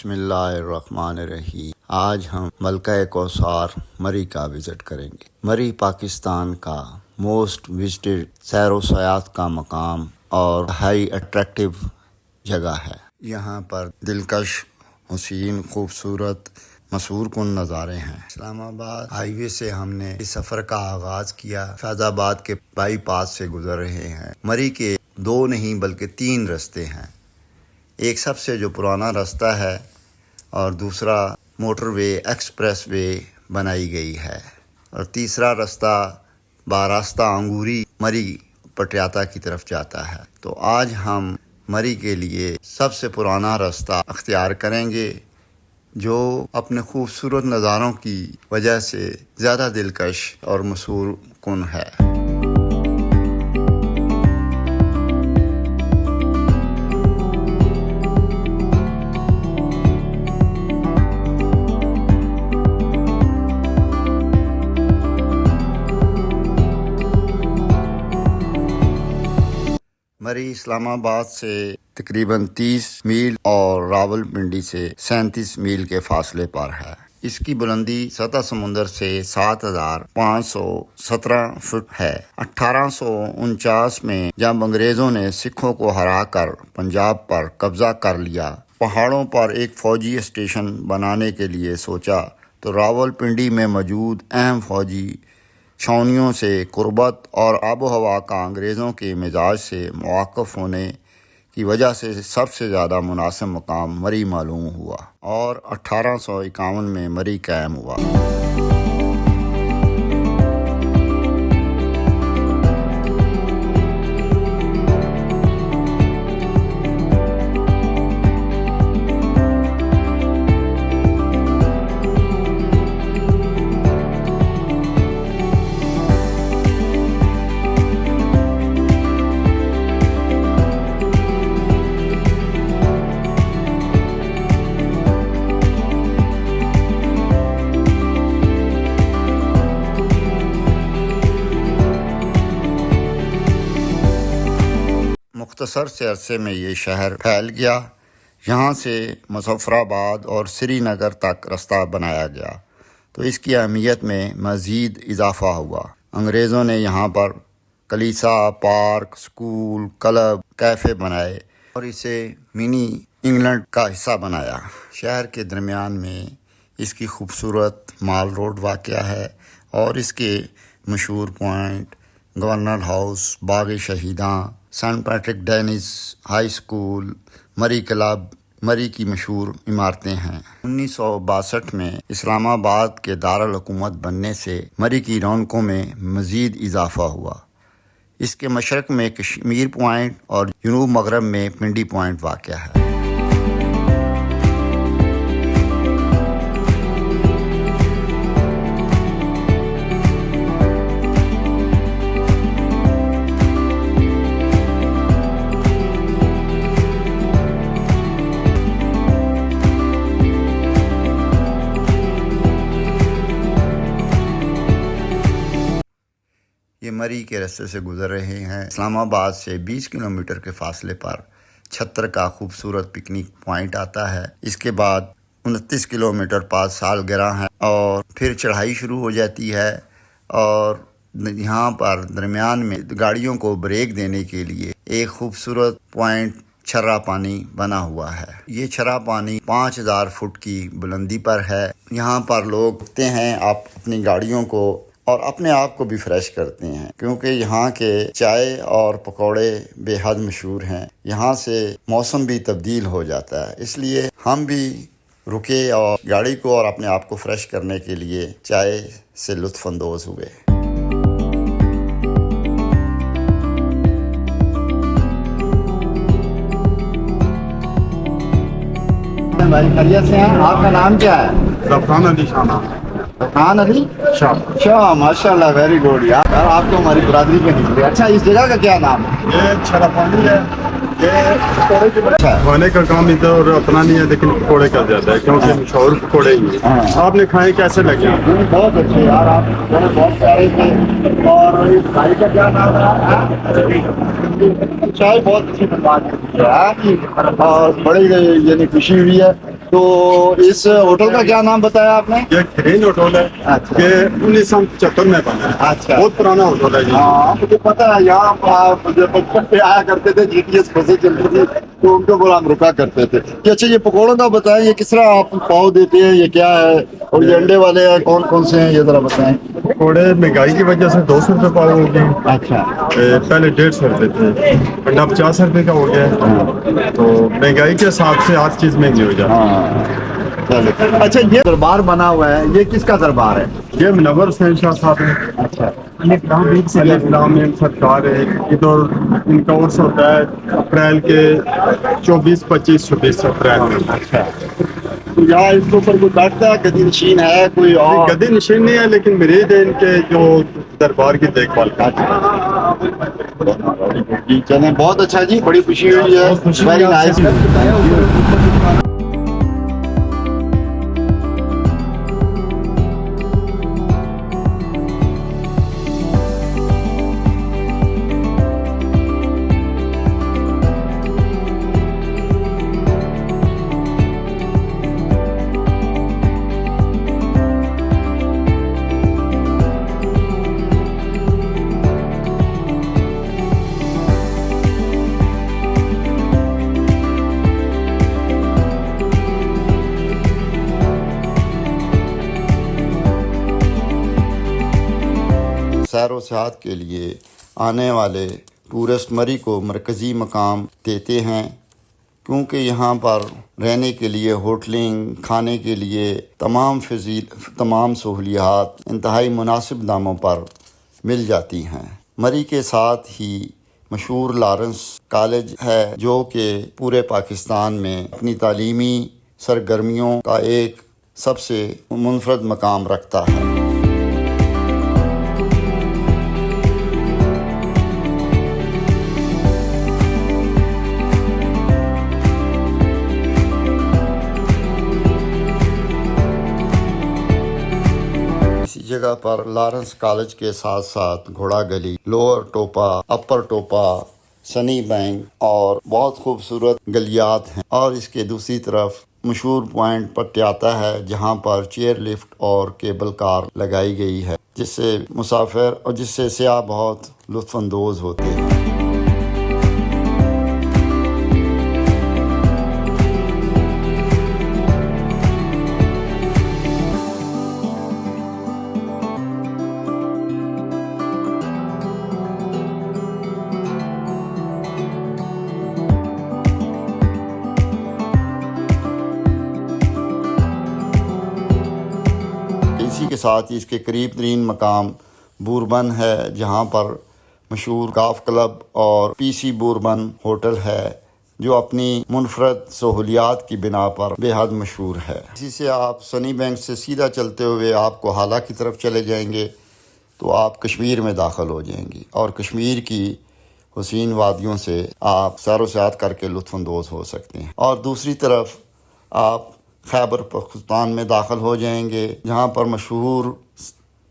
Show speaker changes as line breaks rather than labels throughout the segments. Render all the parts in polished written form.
बिस्मिल्लाहिर्रहमानिर्रहीम। आज हम मलका कौसार मरी का विज़िट करेंगे। मरी पाकिस्तान का मोस्ट विजिटेड सैर व सयाहत का मकाम और हाई अट्रैक्टिव जगह है। यहाँ पर दिलकश, हसीन, खूबसूरत, मशहूर कुन नज़ारे हैं। इस्लामाबाद हाईवे से हमने इस सफ़र का आगाज़ किया। फैज़ाबाद के बाईपास से गुजर रहे हैं। मरी के दो नहीं बल्कि 3 रास्ते हैं। एक सबसे जो पुराना रास्ता है और दूसरा मोटरवे एक्सप्रेस वे बनाई गई है और तीसरा रास्ता बारास्ता अंगूरी मरी पटियाला की तरफ जाता है। तो आज हम मरी के लिए सबसे पुराना रास्ता अख्तियार करेंगे जो अपने खूबसूरत नज़ारों की वजह से ज़्यादा दिलकश और मशहूर कुन है। मरी इस्लामाबाद से तकरीबन 30 मील और रावलपिंडी से 37 मील के फासले पर है। इसकी बुलंदी सतह समुंदर से 7,517 फुट है। 1849 में जब अंग्रेज़ों ने सिखों को हराकर पंजाब पर कब्जा कर लिया, पहाड़ों पर एक फ़ौजी स्टेशन बनाने के लिए सोचा तो रावलपिंडी में मौजूद अहम फ़ौजी छावनियों से कुर्बत और आबो हवा का अंग्रेज़ों के मिजाज से मुवाक़िफ़ होने की वजह से सबसे ज़्यादा मुनासिब मकाम मरी मालूम हुआ और 1851 में मरी कायम हुआ। मुख्तसर से अरसे में ये शहर फैल गया। यहाँ से मुज़फ़्फ़राबाद और श्रीनगर तक रास्ता बनाया गया तो इसकी अहमियत में मज़ीद इजाफ़ा हुआ। अंग्रेज़ों ने यहाँ पर कलीसा, पार्क, स्कूल, क्लब, कैफ़े बनाए और इसे मिनी इंग्लैंड का हिस्सा बनाया। शहर के दरमियान में इसकी खूबसूरत माल रोड वाक़या है और इसके मशहूर point governor house, Bagh Shaheedan, saint Patrick Dennis high school, Murree club, Murree की मशहूर इमारतें हैं। 1962 में इस्लामाबाद के दारुल हुकूमत बनने से मरी की रौनकों में मज़ीद इजाफ़ा हुआ। इसके मशरक़ में कश्मीर पॉइंट और जनूब मगरब में पिंडी पॉइंट वाक़या है। ये मरी के रास्ते से गुजर रहे हैं। इस्लामाबाद से 20 किलोमीटर के फासले पर छत्तर का खूबसूरत पिकनिक पॉइंट आता है। इसके बाद 29 किलोमीटर पास सालगिरह है और फिर चढ़ाई शुरू हो जाती है और यहाँ पर दरमियान में गाड़ियों को ब्रेक देने के लिए एक खूबसूरत पॉइंट छर्रा पानी बना हुआ है। ये छर्रा पानी 5000 फुट की बुलंदी पर है। यहाँ पर लोग उठते हैं, आप अपनी गाड़ियों को और अपने आप को भी फ्रेश करते हैं क्योंकि यहाँ के चाय और पकौड़े बेहद मशहूर हैं। यहाँ से मौसम भी तब्दील हो जाता है, इसलिए हम भी रुके और गाड़ी को और अपने आप को फ्रेश करने के लिए चाय से लुत्फ़ अंदोज़ हुए। भाई खैरियत से हैं? आपका नाम क्या है?
ज़फ़रान अली शाह।
खान अली शाह, माशाल्लाह, वेरी गुड यार। आप तो हमारी बरादरी के निकले। अच्छा, इस जगह का क्या नाम है?
ये छरा पानी है।
अच्छा,
खाने का काम इधर अपना नहीं है लेकिन पकौड़े का ज्यादा है क्योंकि मशहूर पकौड़े ही हैं। आपने खाए, कैसे लगे?
बहुत अच्छे यार, आप बहुत प्यारे थे। और इस भाई का क्या नाम है? चाय बहुत अच्छी बनवा दी है और बड़ी यानी खुशी हुई है तो इस होटल का क्या नाम बताया आपने?
ये ग्रीन होटल है
अच्छा।
कि 1975 में बना है।
अच्छा।
बहुत पुराना होटल है ये।
हाँ, मुझे पता है, यहाँ आप जब बचपन पे आया करते थे, जीटीएस बसें चलती थी तो उनके ऊपर हम रुका करते थे। कि अच्छा, ये पकौड़ों का बताएं, ये किस तरह आप पाव देते हैं, ये क्या है, और ये अंडे वाले हैं, कौन कौन से हैं, ये जरा बताएं।
पकौड़े महंगाई की वजह से 200 रुपये पाव हो गए।
अच्छा।
पहले 150 रुपये थे, अंडा 50 रुपये का हो गया है। तो महंगाई के हिसाब से हर चीज़ महंगी हो जाती है।
हाँ, चलो। अच्छा, ये दरबार बना हुआ है, ये किसका दरबार है?
ये मुनव्वर हुसैन शाह साहब है।
अच्छा।
अलिफ लाम मीम सरकार है। इधर इनका उर्स होता है अप्रैल के 24, 25, 26 अप्रैल में।
अच्छा। तो यहाँ इसके ऊपर कोई बैठता है, गद्दी नशीन है कोई और?
गद्दी नशीन नहीं है, लेकिन मरीद है इनके जो दरबार की देखभाल करते
जी, चलें, बहुत अच्छा जी, बड़ी खुशी हुई है।
बहुत खुशी
वेरी
हुई
नाइस।
आपसे।
सैर व सियाहत के लिए आने वाले टूरिस्ट मरी को मरकज़ी मकाम देते हैं, क्योंकि यहाँ पर रहने के लिए, होटलिंग, खाने के लिए तमाम सहूलियात इंतहाई मुनासिब दामों पर मिल जाती हैं। मरी के साथ ही मशहूर लॉरेंस कॉलेज है, जो कि पूरे पाकिस्तान में अपनी तालीमी सरगर्मियों का एक सबसे मुनफरद मकाम रखता है। इसी जगह पर लॉरेंस कॉलेज के साथ साथ घोड़ा गली, लोअर टोपा, अपर टोपा, सनी बैंक और बहुत खूबसूरत गलियात हैं। और इसके दूसरी तरफ मशहूर पॉइंट पटियाला है, जहां पर चेयर लिफ्ट और केबल कार लगाई गई है, जिससे मुसाफिर और जिससे सियाह बहुत लुत्फ़अंदोज़ होते हैं। इसी के साथ ही इसके करीब तरीन मकाम बूरबन है, जहाँ पर मशहूर गाफ क्लब और पीसी बूरबन होटल है, जो अपनी मुनफरद सहूलियात की बिना पर बेहद मशहूर है। इसी से आप सनी बैंक से सीधा चलते हुए आपको हाला की तरफ चले जाएंगे तो आप कश्मीर में दाखिल हो जाएंगी, और कश्मीर की हुसीन वादियों से आप सैर व सियाहत करके लुत्फ़अंदोज़ हो सकते हैं। और दूसरी तरफ आप खैबर पख्तूनख्वा में दाखिल हो जाएंगे, जहाँ पर मशहूर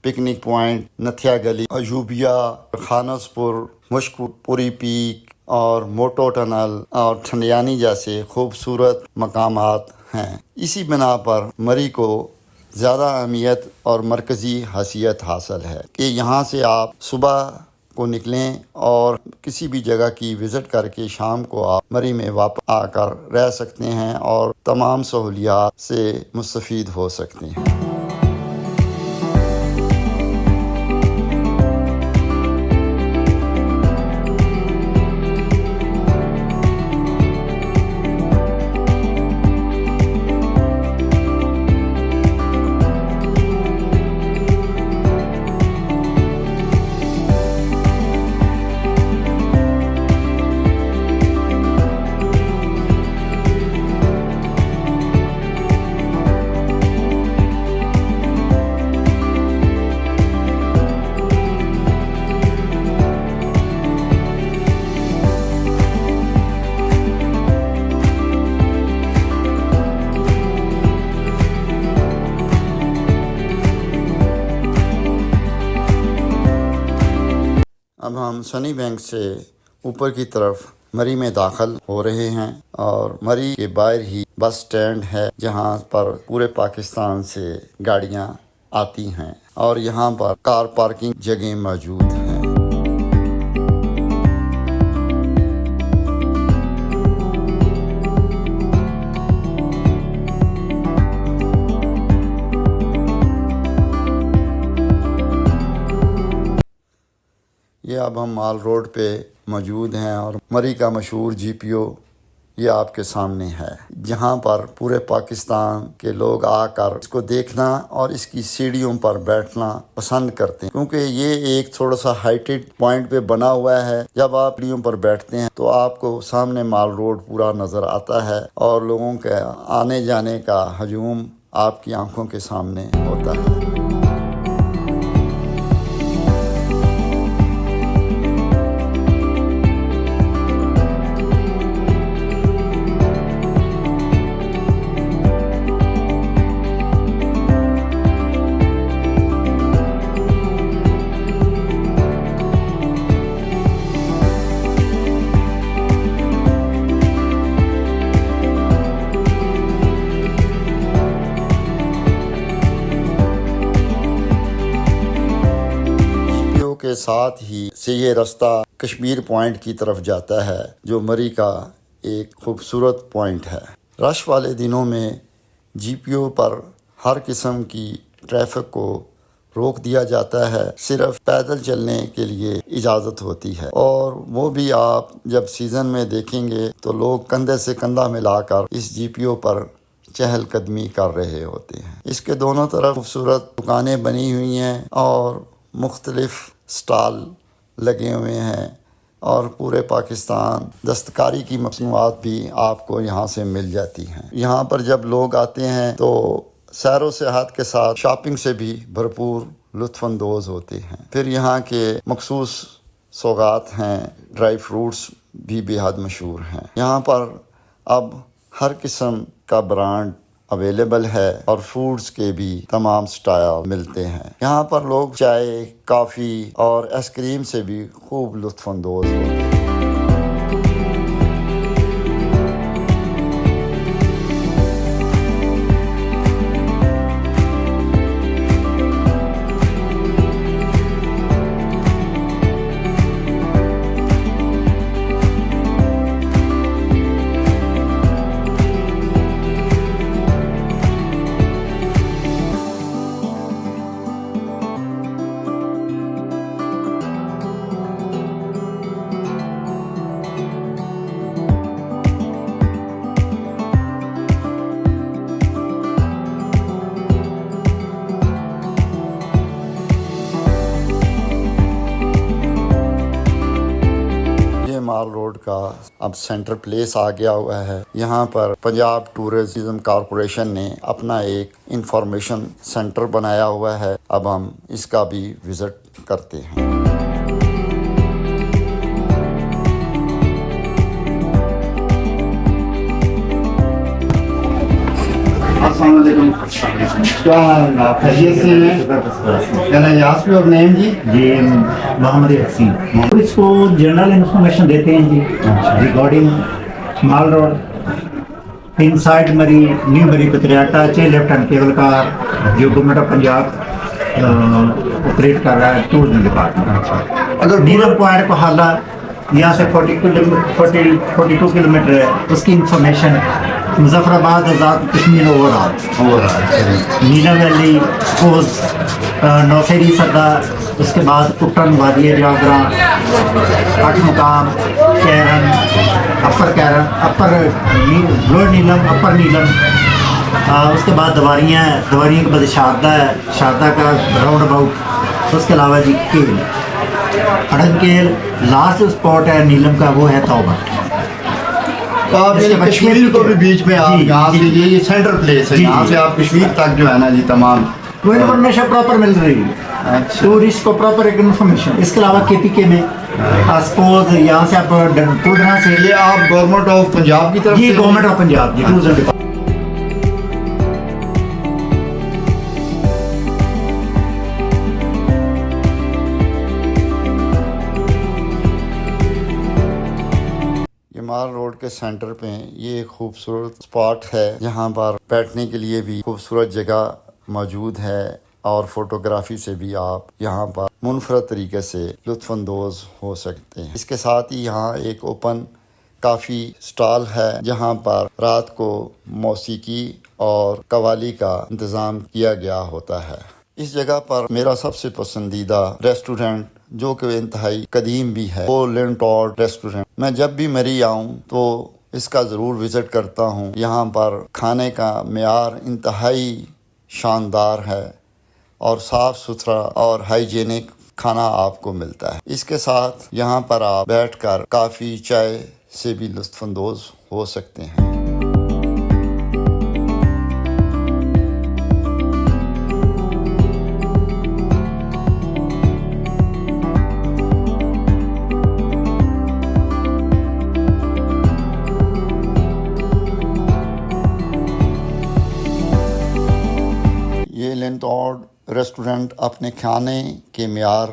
पिकनिक पॉइंट नथिया गली, अयूबिया, खानसपुर, मुश्कपुरी पीक और मोटो टनल और ठंडियानी जैसे खूबसूरत मकामात हैं। इसी बिना पर मरी को ज़्यादा अहमियत और मरकज़ी हैसियत हासिल है कि यहाँ से आप सुबह को निकलें और किसी भी जगह की विज़िट करके शाम को आप मरी में वापस आकर रह सकते हैं और तमाम सहूलियात से मुस्तफ़ीद हो सकते हैं। अब हम सनी बैंक से ऊपर की तरफ मरी में दाखिल हो रहे हैं और मरी के बाहर ही बस स्टैंड है जहां पर पूरे पाकिस्तान से गाड़ियां आती हैं और यहां पर कार पार्किंग जगह मौजूद हैं। ये अब हम माल रोड पे मौजूद हैं और मरी का मशहूर जीपीओ ये आपके सामने है, जहां पर पूरे पाकिस्तान के लोग आकर इसको देखना और इसकी सीढ़ियों पर बैठना पसंद करते हैं, क्योंकि ये एक थोड़ा सा हाइटेड पॉइंट पे बना हुआ है। जब आप सीढ़ियों पर बैठते हैं तो आपको सामने माल रोड पूरा नज़र आता है और लोगों के आने जाने का हजूम आपकी आंखों के सामने होता है। के साथ ही से ये रास्ता कश्मीर पॉइंट की तरफ जाता है, जो मरी का एक खूबसूरत पॉइंट है। रश वाले दिनों में जीपीओ पर हर किस्म की ट्रैफिक को रोक दिया जाता है, सिर्फ पैदल चलने के लिए इजाज़त होती है और वो भी आप जब सीज़न में देखेंगे तो लोग कंधे से कंधा मिलाकर इस जीपीओ पर चहलकदमी कर रहे होते हैं। इसके दोनों तरफ खूबसूरत दुकानें बनी हुई हैं और मुख्तलिफ स्टॉल लगे हुए हैं और पूरे पाकिस्तान दस्तकारी की मसनूआत भी आपको यहाँ से मिल जाती हैं। यहाँ पर जब लोग आते हैं तो सैरो सेहत के साथ शॉपिंग से भी भरपूर लुत्फ़अंदोज़ होते हैं। फिर यहाँ के मखसूस सौगात हैं, ड्राई फ्रूट्स भी बेहद मशहूर हैं। यहाँ पर अब हर किस्म का ब्रांड अवेलेबल है और फूड्स के भी तमाम स्टाइल मिलते हैं। यहाँ पर लोग चाय, कॉफ़ी और आइसक्रीम से भी खूब लुत्फ़अंदोज़ होते हैं। माल रोड का अब सेंटर प्लेस आ गया हुआ है। यहाँ पर पंजाब टूरिज्म कॉरपोरेशन ने अपना एक इंफॉर्मेशन सेंटर बनाया हुआ है। अब हम इसका भी विजिट करते हैं। क्या खैरियत से हैं? Can I ask your name जी?
जी मोहम्मद हसीन। इसको जनरल इंफॉर्मेशन देते हैं जी रिगार्डिंग माल रोड इनसाइड मरी न्यू मरी पत्रियाटा चे लेफ्ट हैंड केबल कार जो गवर्नमेंट ऑफ पंजाब ऑपरेट कर रहा है टूरिज्म डिपार्टमेंट। अगर नीलम पॉइंट को हाला यहाँ से 42 किलोमीटर है, उसकी इंफॉर्मेशन मुजफ्फराबाद आज़ाद कश्मीर ओवरऑल नीला वैली कोस नौशेरी सदा, उसके बाद कुटन वादी जागरा आठ मुकाम कैरन अपर लोअर नीलम अपर नीलम, उसके बाद दवारियाँ के बाद शारदा का राउंड अबाउट, उसके अलावा जी केल अड़ंकेल लास्ट स्पॉट है नीलम का वो है तौबा।
तो आप ये कश्मीर को भी बीच में आप यहाँ से ये सेंट्रल प्लेस है, यहाँ से आप कश्मीर तक जो है ना जी तमाम
वो इन्फॉर्मेशन प्रॉपर मिल रही है टूरिस्ट को, प्रॉपर एक इन्फॉर्मेशन। इसके अलावा KPK में सपोज यहाँ से आप टूडना से
ये आप गवर्नमेंट ऑफ पंजाब की तरफ
जी गवर्नमेंट ऑफ पंजाब जी टूरिज्म डिपार्टमेंट
के सेंटर पे ये खूबसूरत स्पॉट है। यहाँ पर बैठने के लिए भी खूबसूरत जगह मौजूद है और फोटोग्राफी से भी आप यहाँ पर मुनफरद तरीके से लुत्फ़अंदोज़ हो सकते हैं। इसके साथ ही यहाँ एक ओपन काफ़ी स्टॉल है जहाँ पर रात को मौसीकी और कवाली का इंतज़ाम किया गया होता है। इस जगह पर मेरा सबसे पसंदीदा रेस्टोरेंट जो कि इंतहाई कदीम भी है वो लिंटॉर्ड रेस्टोरेंट। मैं जब भी मरी आऊँ तो इसका ज़रूर विज़िट करता हूँ। यहाँ पर खाने का मेयार इंतहाई शानदार है और साफ़ सुथरा और हाइजीनिक खाना आपको मिलता है। इसके साथ यहाँ पर आप बैठकर काफ़ी चाय से भी लुत्फ़अंदोज़ हो सकते हैं। ये लिंटॉर्ड रेस्टोरेंट अपने खाने के मेयार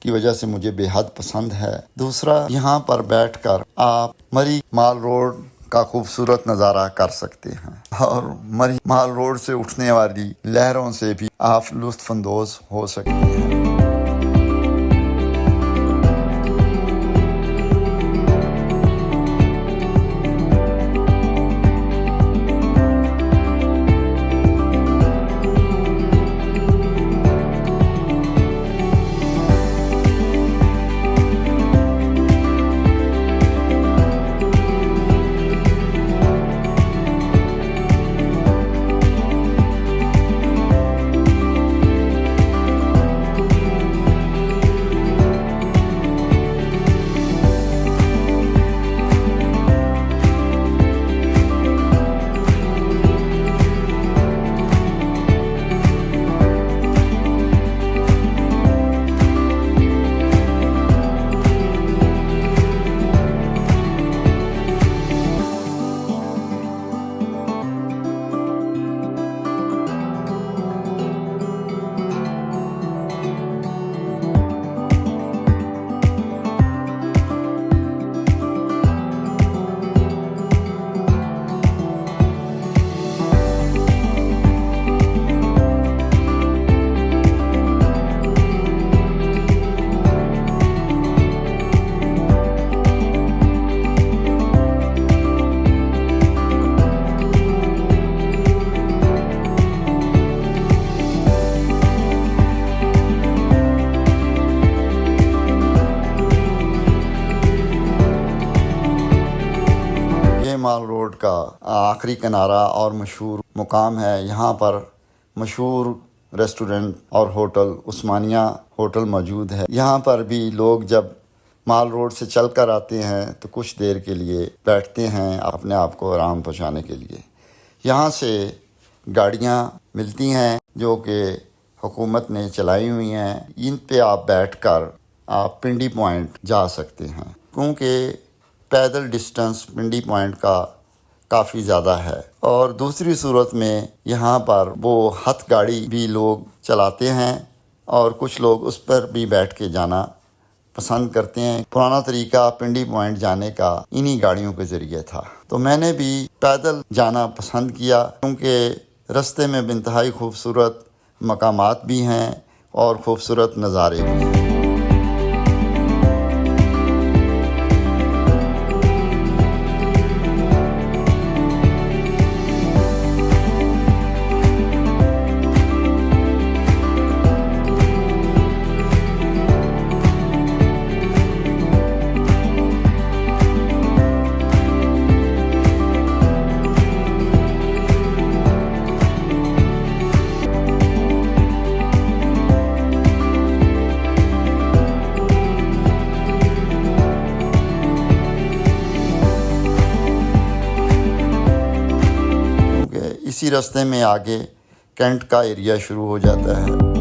की वजह से मुझे बेहद पसंद है। दूसरा, यहाँ पर बैठकर आप मरी माल रोड का खूबसूरत नज़ारा कर सकते हैं और मरी माल रोड से उठने वाली लहरों से भी आप लुत्फ़अंदोज़ हो सकते हैं। माल रोड का आखिरी किनारा और मशहूर मुकाम है। यहाँ पर मशहूर रेस्टोरेंट और होटल उस्मानिया होटल मौजूद है। यहाँ पर भी लोग जब माल रोड से चल कर आते हैं तो कुछ देर के लिए बैठते हैं अपने आप को आराम पहुँचाने के लिए। यहाँ से गाड़ियाँ मिलती हैं जो कि हुकूमत ने चलाई हुई हैं। इन पे आप बैठकर आप पिंडी पॉइंट जा सकते हैं क्योंकि पैदल डिस्टेंस पिंडी पॉइंट का काफ़ी ज़्यादा है। और दूसरी सूरत में यहाँ पर वो हथ गाड़ी भी लोग चलाते हैं और कुछ लोग उस पर भी बैठ के जाना पसंद करते हैं। पुराना तरीका पिंडी पॉइंट जाने का इन्हीं गाड़ियों के ज़रिए था, तो मैंने भी पैदल जाना पसंद किया क्योंकि रास्ते में इंतहाई खूबसूरत मकामात भी हैं और खूबसूरत नज़ारे भी हैं। इसी रास्ते में आगे कैंट का एरिया शुरू हो जाता है।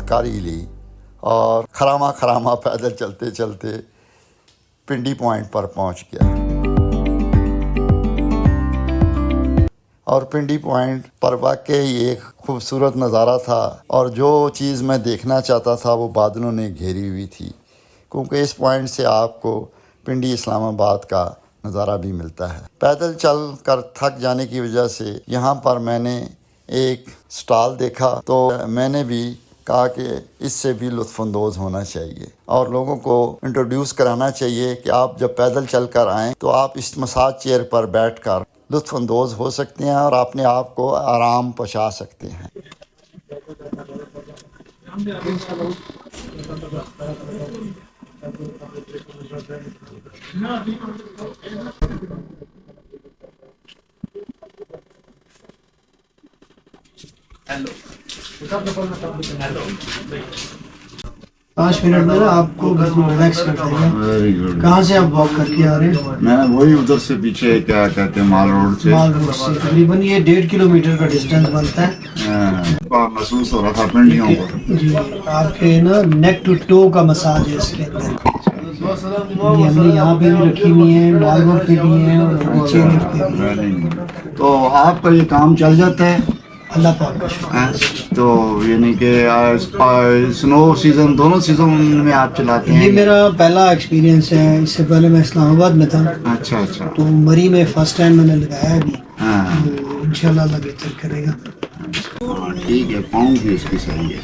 जानकारी ली और खरामा खरामा पैदल चलते चलते पिंडी पॉइंट पर पहुंच गया। और पिंडी पॉइंट पर वाकई एक खूबसूरत नज़ारा था और जो चीज़ मैं देखना चाहता था वो बादलों ने घेरी हुई थी, क्योंकि इस पॉइंट से आपको पिंडी इस्लामाबाद का नज़ारा भी मिलता है। पैदल चल कर थक जाने की वजह से यहाँ पर मैंने एक स्टॉल देखा तो मैंने भी कहा कि इससे भी लुत्फ़अंदोज़ होना चाहिए और लोगों को इंट्रोड्यूस कराना चाहिए कि आप जब पैदल चल कर आएँ तो आप इस मसाज चेयर पर बैठ कर लुत्फ़अंदोज़ हो सकते हैं और अपने आप को आराम पहुँचा सकते हैं।
पाँच मिनट में ना आपको बिल्कुल रिलैक्स कर देगा।
Very good.
कहाँ से आप वॉक करके आ रहे हैं?
मैं वही उधर से पीछे क्या कहते हैं माल रोड से।
माल रोड से तकरीबन ये 1.5 किलोमीटर का डिस्टेंस बनता है।
महसूस हो रहा था पिंडियों को।
जी, आपके ना नेक टू टो का मसाज है इसके अंदर। ये हमने यहाँ पे भी रखी हुई है, माल रोड पे भी है और नीचे लिफ्ट पे भी है।
तो आपका ये काम चल जाता है?
अल्लाह पाक का शुक्र।
तो यानी कि स्नो सीजन दोनों सीजन में आप चलाते हैं?
ये मेरा पहला एक्सपीरियंस है। इससे पहले मैं इस्लामाबाद में था।
अच्छा अच्छा।
तो मरी में फर्स्ट टाइम मैंने लगाया अभी।
हाँ
तो इंशाल्लाह अल्लाह बेहतर करेगा।
ठीक है, पाँव भी इसकी सही है।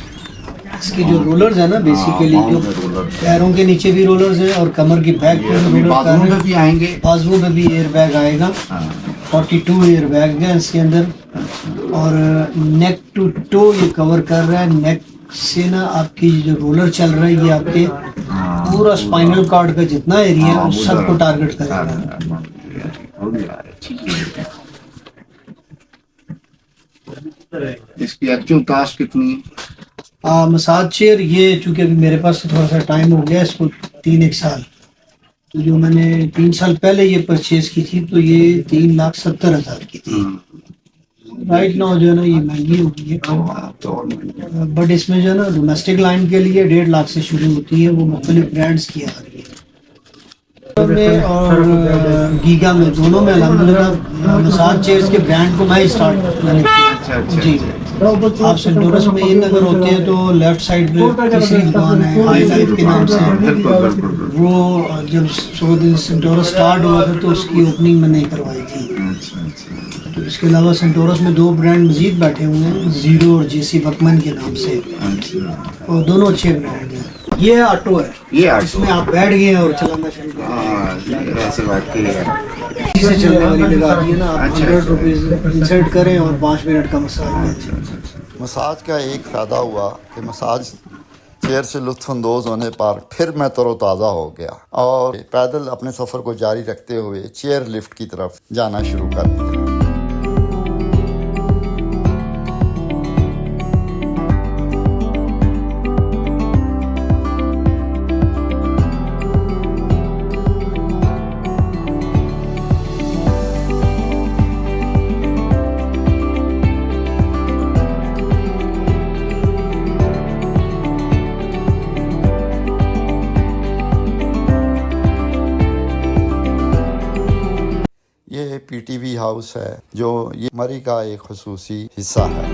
इसके जो रोलर्स है ना बेसिकली जो पैरों के नीचे भी रोलर्स हैं और कमर की बैक पे भी रोलर
बाजुओं में भी आएंगे।
बाजुओं में भी एयर बैग आएगा। 42 एयर बैग है इसके अंदर और नेक टू टो ये कवर कर रहा है। नेक से ना आपकी जो रोलर चल रहा है ये आपके पूरा स्पाइनल कॉर्ड का जितना एरिया है उस सबको टारगेट करेगा।
इसकी एक्चुअल कास्ट कितनी है?
मसाज चेयर ये चूंकि अभी मेरे पास थोड़ा सा टाइम हो गया इसको 3-1 साल, तो जो मैंने 3 साल पहले ये परचेज की थी तो ये 3,70,000 की थी। राइट नाउ जो है ना ये महंगी हो गई है, बट इसमें जो है ना डोमेस्टिक लाइन के लिए 1.5 लाख से शुरू होती है। वो मुख्तलिफ ब्रांड्स की आ रही है में और गीगा में दोनों में अल्हम्दुलिल्लाह मसाज चेयर्स के ब्रांड को मैं स्टार्ट मैंने किया। जी, आप सेंटोरस में इन अगर होते हैं तो लेफ्ट साइड पे तीसरी दुकान है हाई लाइफ के नाम से। वो जब सेंटोरस स्टार्ट हुआ था तो उसकी ओपनिंग मैंने करवाई थी। तो इसके अलावा सेंटोरस में 2 ब्रांड मजीद बैठे हुए हैं, जीरो और जेसी बकमन के नाम से, और दोनों अच्छे ब्रांड हैं। ये ऑटो है,
ये ऑटो
इसमें आप बैठ गए और चलाना शुरू कर
ऐसे बात है।
से चलने वाली लगा दी है ना। आप 100 रुपीज़ इंसर्ट करें और 5 मिनट का मसाज लें।
मसाज का एक फ़ायदा हुआ कि मसाज चेयर से लुत्फ़अंदोज़ होने पर फिर मैं तरोताज़ा हो गया और पैदल अपने सफ़र को जारी रखते हुए चेयर लिफ्ट की तरफ जाना शुरू कर दिया। ये पीटीवी हाउस है जो ये मरी का एक खुसूसी हिस्सा है।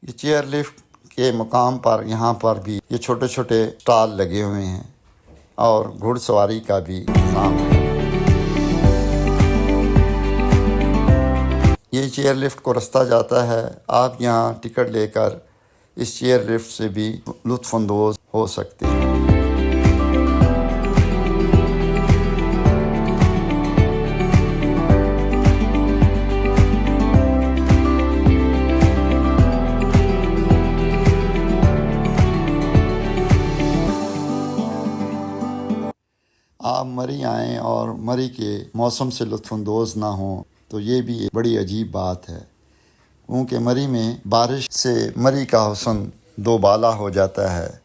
ये चेयर लिफ्ट के मुकाम पर यहाँ पर भी ये छोटे छोटे स्टॉल लगे हुए हैं और घुड़सवारी का भी इंतज़ाम है। ये चेयर लिफ्ट को रास्ता जाता है, आप यहाँ टिकट लेकर इस चेयर लिफ्ट से भी लुत्फ़अंदोज़ हो सकते हैं। आप मरी आएँ और मरी के मौसम से लुत्फ़अंदोज़ ना हों तो ये भी एक बड़ी अजीब बात है। क्योंकि मरी में बारिश से मरी का हुस्न दोबाला हो जाता है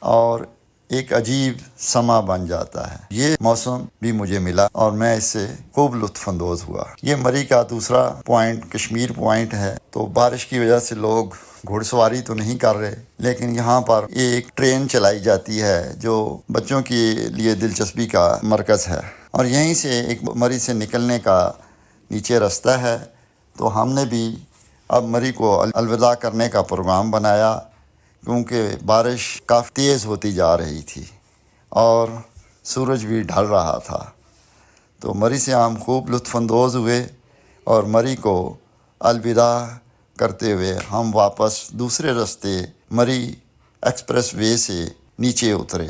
और एक अजीब समा बन जाता है। ये मौसम भी मुझे मिला और मैं इससे खूब लुत्फ़अंदोज़ हुआ। ये मरी का दूसरा पॉइंट कश्मीर पॉइंट है। तो बारिश की वजह से लोग घुड़सवारी तो नहीं कर रहे, लेकिन यहाँ पर एक ट्रेन चलाई जाती है जो बच्चों के लिए दिलचस्पी का मरकज़ है और यहीं से एक मरी से निकलने का नीचे रास्ता है। तो हमने भी अब मरी को अलविदा करने का प्रोग्राम बनाया क्योंकि बारिश काफ़ी तेज़ होती जा रही थी और सूरज भी ढल रहा था। तो मरी से हम खूब लुत्फ़अंदोज़ हुए और मरी को अलविदा करते हुए हम वापस दूसरे रास्ते मरी एक्सप्रेस वे से नीचे उतरे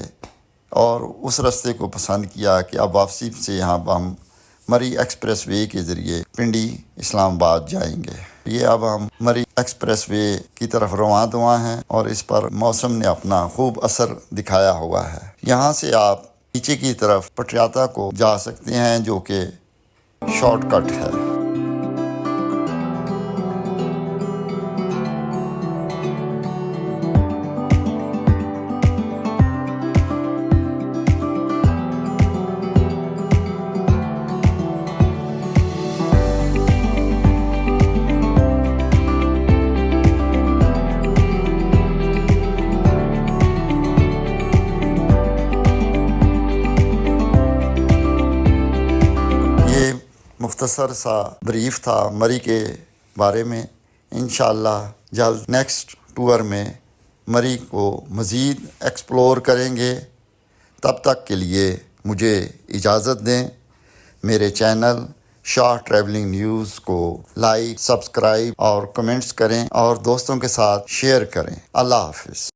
और उस रास्ते को पसंद किया कि अब वापसी से यहाँ हम मरी एक्सप्रेस वे के ज़रिए पिंडी इस्लामाबाद जाएंगे। ये अब हम मरी एक्सप्रेस वे की तरफ रवां हैं और इस पर मौसम ने अपना खूब असर दिखाया हुआ है। यहाँ से आप नीचे की तरफ पटियाला को जा सकते हैं जो कि शॉर्टकट है। मुख्तसर सा ब्रीफ था मरी के बारे में। इंशाअल्लाह जल्द नेक्स्ट टूर में मरी को मज़ीद एक्सप्लोर करेंगे। तब तक के लिए मुझे इजाज़त दें। मेरे चैनल शाह ट्रैवलिंग न्यूज़ को लाइक, सब्सक्राइब और कमेंट्स करें और दोस्तों के साथ शेयर करें। अल्लाह हाफ़िज़।